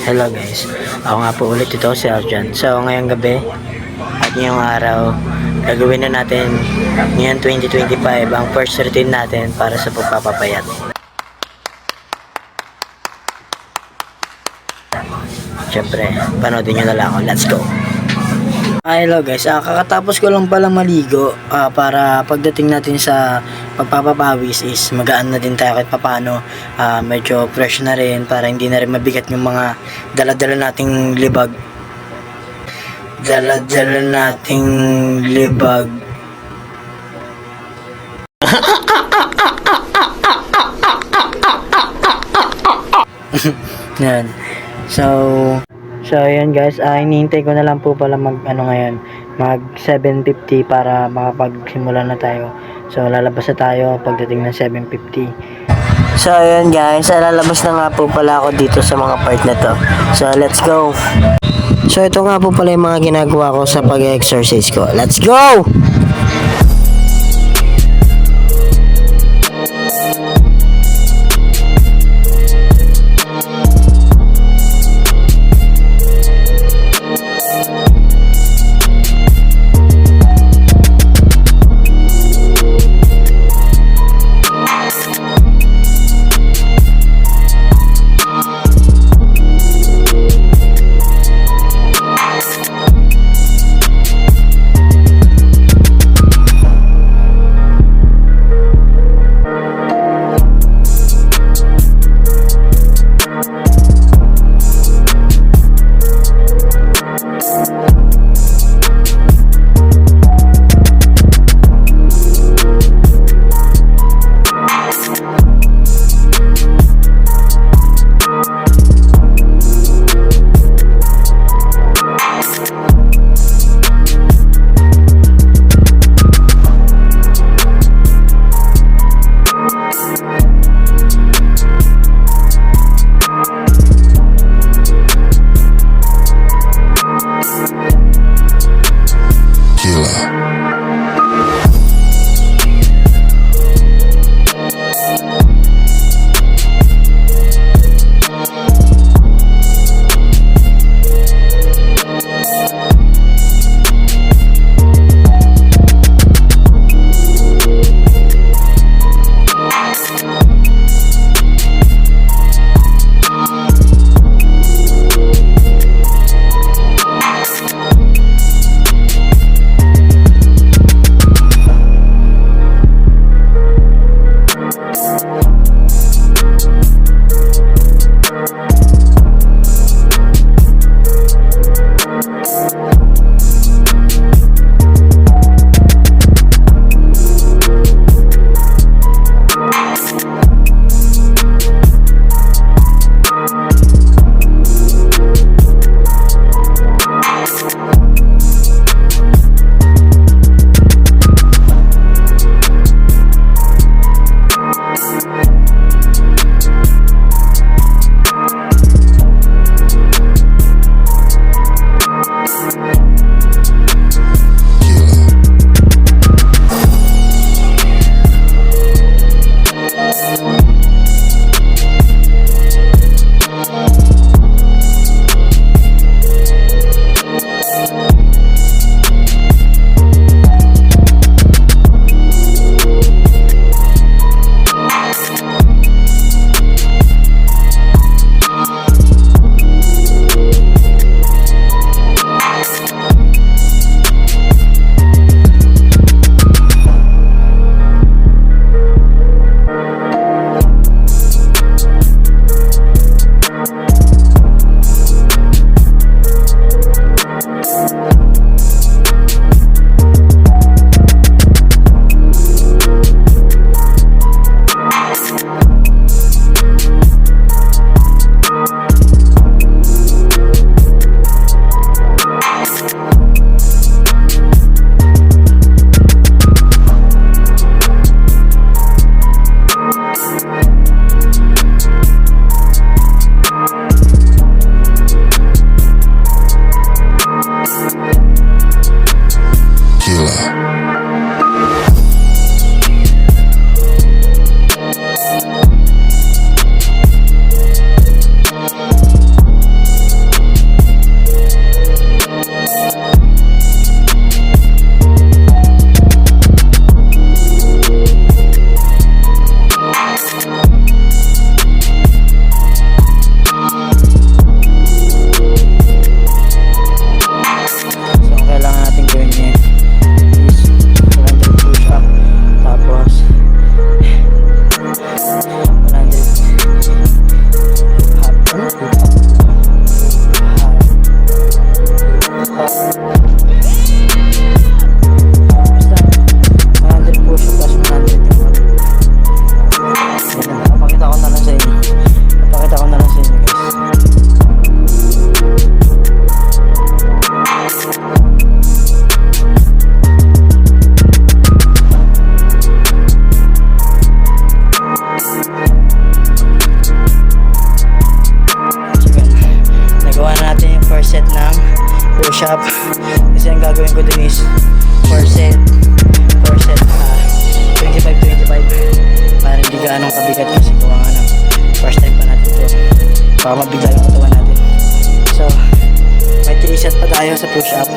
Hello guys, ako nga po ulit ito si Arjan. So ngayong gabi at ngayong araw, gagawin na natin ngayon 2025 ang first routine natin para sa pagpapapayat. Siyempre, panoodin nyo na lang ako. Let's go! Hello guys, kakatapos ko lang pala maligo para pagdating natin sa pagpapapawis is magaan na din tayo kahit papano. Medyo fresh na rin para hindi na rin mabigat yung mga dala-dala nating libag. Dala-dala nating libag. Yan. So ayan guys, hinihintay ko na lang po pala mag 7:50 para makapagsimula na tayo. So lalabas na tayo pagdating ng 7:50. So ayan guys, lalabas na nga po pala ako dito sa mga part na to. So let's go. So ito nga po pala yung mga ginagawa ko sa pag-exercise ko. Let's go! push-up. Kasi ang gagawin ko din is 4 set 25-25 para hindi gaanong kabigat kasi kung ano, first time pa natin to, baka mabigla yung katawan natin. So may 3 set pa tayo sa push-up.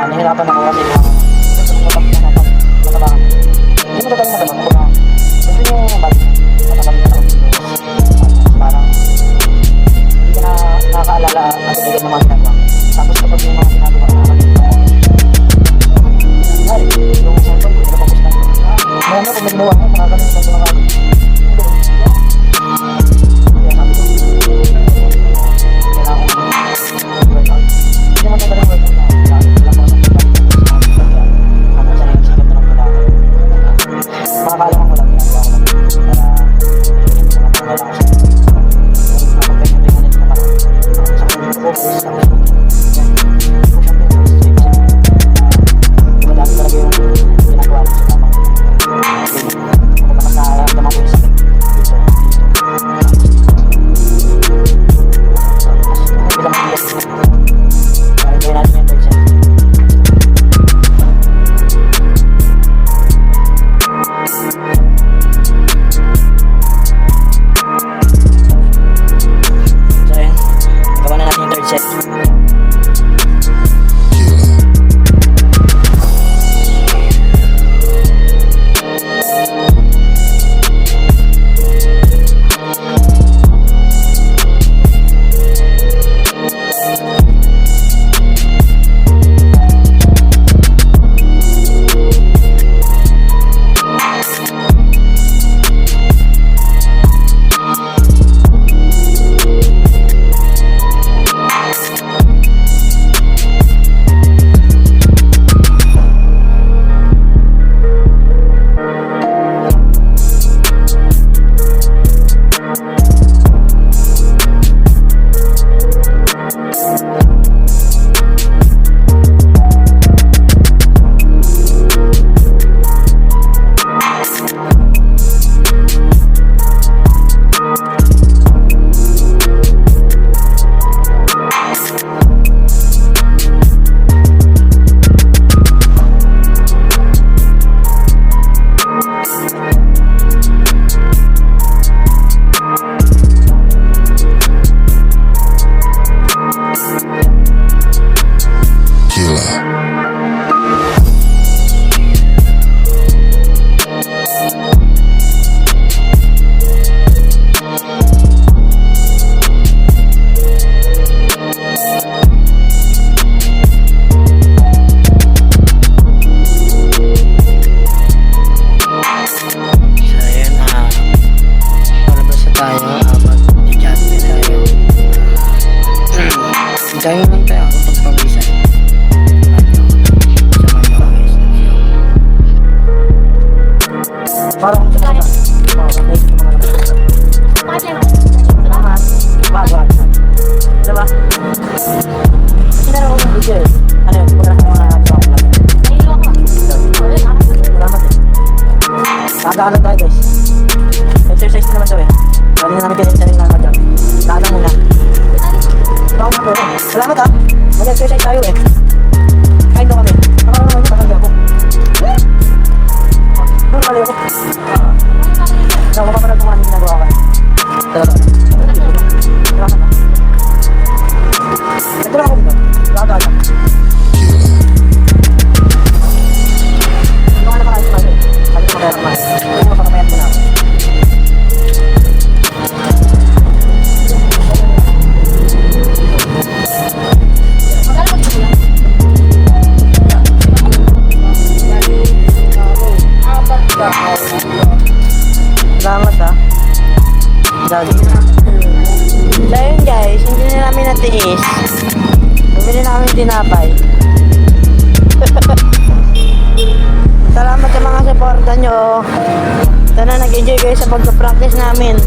Nahirapan ako kasi hindi mo tatawin naman ako na gusto nyo yung body matagamit na ako parang hindi ka na nakakaalala at agad ng mga ginagawa. Tapos kapag yung mga ginagawa na nakakalimutan mo yung cellphone ko, pinapapos na ngayon mo kung may ginawa mo, makakalimutan ko na kagad. Kaya sabi ko kailangan ko workout. Hindi naman tayo workout na makakalaman ko lang ginagawa ko lang para hindi ko mga pangalaman ko sa kapag 20 minutes na sa focus tapos madami talaga yung ginagawa ko sa tamang kung mas nararamdaman ko yung sakit dito bilang bilis para gawin natin yung third set. Tayo lang tayo kapag pawisan. Parang kung saan salamat. Bago. Diba? Kasi na ako ng video eh. Ano yun? Pagkala ko mga joke lang. Salamat eh. Kagaalan tayo guys. Exercise na naman ito eh. Pwede na namin kinitsarin na naman dyan. Kaalang muna. Salamat ha. Mag-exercise tayo eh. Kain daw kami. Nakakaroon naman yung kakagya ko. Doon mali ako. Mapaparad ko mga ginagawa ko. Salamat ha. Dali. So yun guys, hindi na namin natiis. Bumili na kami tinapay. Salamat sa mga supporta nyo. Sana nag-enjoy kayo sa pagka-practice namin.